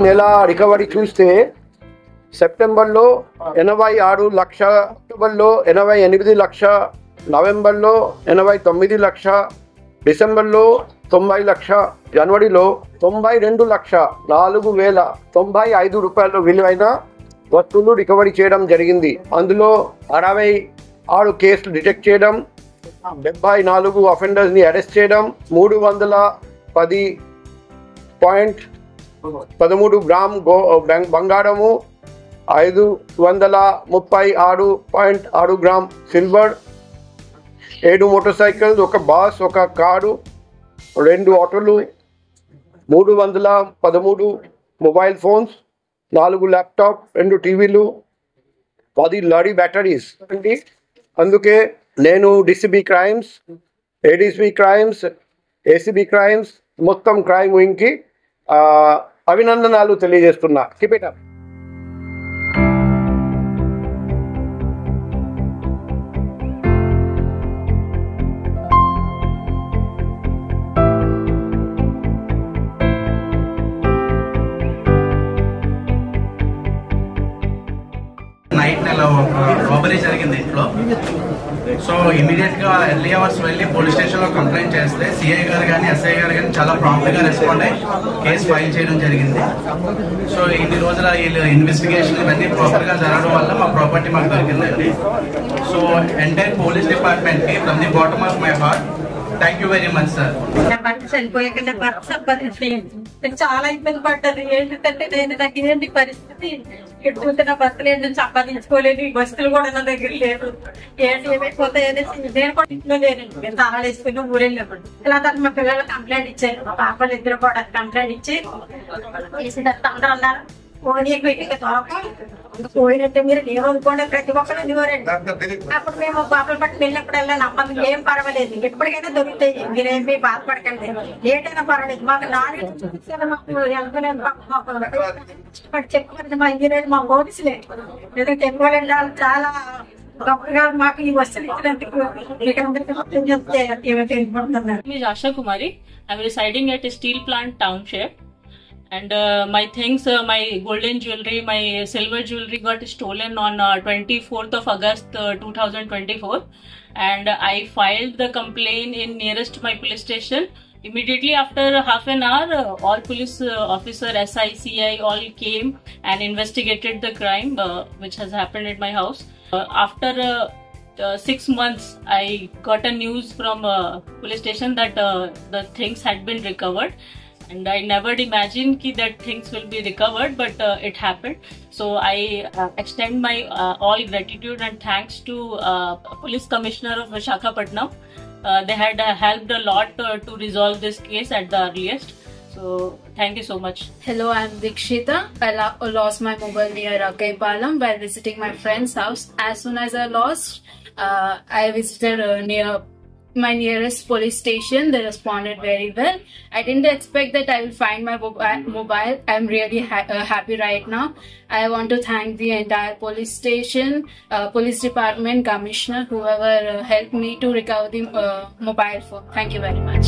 నెల రికవరీ చూస్తే సెప్టెంబర్లో 86 లక్ష, అక్టోబర్లో 88 లక్ష, నవంబర్లో 89 లక్ష, డిసెంబర్లో 90 లక్ష, జనవరిలో 92 లక్ష 4,095 రూపాయల విలువైన వస్తువులు రికవరీ చేయడం జరిగింది. అందులో 66 కేసులు డిటెక్ట్ చేయడం, 74 అఫెండర్స్ని అరెస్ట్ చేయడం, 310.13 గ్రామ్ బంగారము, 536.6 గ్రామ్ సిల్వర్, 7 మోటార్ సైకిల్స్, ఒక బస్, ఒక కారు, 2 ఆటోలు, 313 మొబైల్ ఫోన్స్, 4 ల్యాప్టాప్, 2 టీవీలు, 10 లారీ బ్యాటరీస్ అండి. అందుకే నేను DCB crimes, ADCB crimes, ACB crimes, మొత్తం క్రైమ్ వింగ్కి అభినందనలు తెలియజేస్తున్నా. Keep it up. Night robbery జరిగింది ఇంట్లో. సో ఇమీడియట్ గా ఎర్లీ అవర్స్ వెళ్ళి పోలీస్ స్టేషన్ లో కంప్లైంట్ చేస్తే సిఐ గారు కానీ ఎస్ఐ గారు కానీ చాలా ప్రాంప్ట్ గా రెస్పాండ్ అయ్యి కేసు ఫైల్ చేయడం జరిగింది. సో ఇన్ని రోజుల వీళ్ళు ఇన్వెస్టిగేషన్ ఇవన్నీ ప్రాపర్ గా జరగడం వల్ల మా ప్రాపర్టీ మాకు దొరికిందండి. సో ఎంటైర్ పోలీస్ డిపార్ట్మెంట్ కి from the bottom of my heart thank you very much sir. చాలా ఇబ్బంది పడ్డది. ఏంటంటే నేను నాకు ఏంటి పరిస్థితి, ఎటువంటి నా భర్తలు ఏంటి సంపాదించుకోలేదు, ఈ వస్తువులు కూడా నా దగ్గర లేదు, ఏంటి ఏమైపోతాయని నేను కూడా ఇంట్లో లేనండి. మేము తాళాలు వేసుకుని ఊరెళ్ళినప్పుడు ఇలా మా పిల్లలు కంప్లైంట్ ఇచ్చారు. మా పాపలు ఇద్దరు కూడా కంప్లైంట్ ఇచ్చి చేసిన అందరూ అన్నారు పోయినట్టే మీరు ఏమనుకోండి, ప్రతి ఒక్కరు దిగోరండి. అప్పుడు మేము పాపలు పట్టి వెళ్ళినప్పుడల్లా నమ్మకం ఏం పర్వాలేదు, ఎప్పటికైనా దొరుకుతాయి, మీరేమీ బాధపడకండి, ఏటైనా పర్వాలేదు, మాకు నాలుగు చెప్పుకోండి. మా ఇంజనీర్ మా పోలీసులే ఎందుకంటే ఎక్కువ చాలా గొప్పగా మాకు ఈ వస్తువులు ఇచ్చినందుకు మీకు అందరికీ Asha Kumari. I'm residing at Steel Plant Township. And my things, my golden jewelry, my silver jewelry got stolen on 24th of August 2024. And I filed the complaint in nearest my police station. Immediately after half an hour, all police officer, SI, CI all came and investigated the crime which has happened at my house. After 6 months, I got a news from police station that the things had been recovered. And I never imagined that things will be recovered, but it happened. So I extend my all gratitude and thanks to Police Commissioner of Visakhapatnam. They had helped a lot to resolve this case at the earliest. So thank you so much. Hello, I'm Dikshita. I lost my mobile near Rakaipalam while visiting my friend's house. As soon as I lost, I visited near my nearest police station. They responded very well. I didn't expect that I will find my mobile. I'm really happy right now. I want to thank the entire police station, police department, commissioner, whoever helped me to recover the mobile phone. Thank you very much.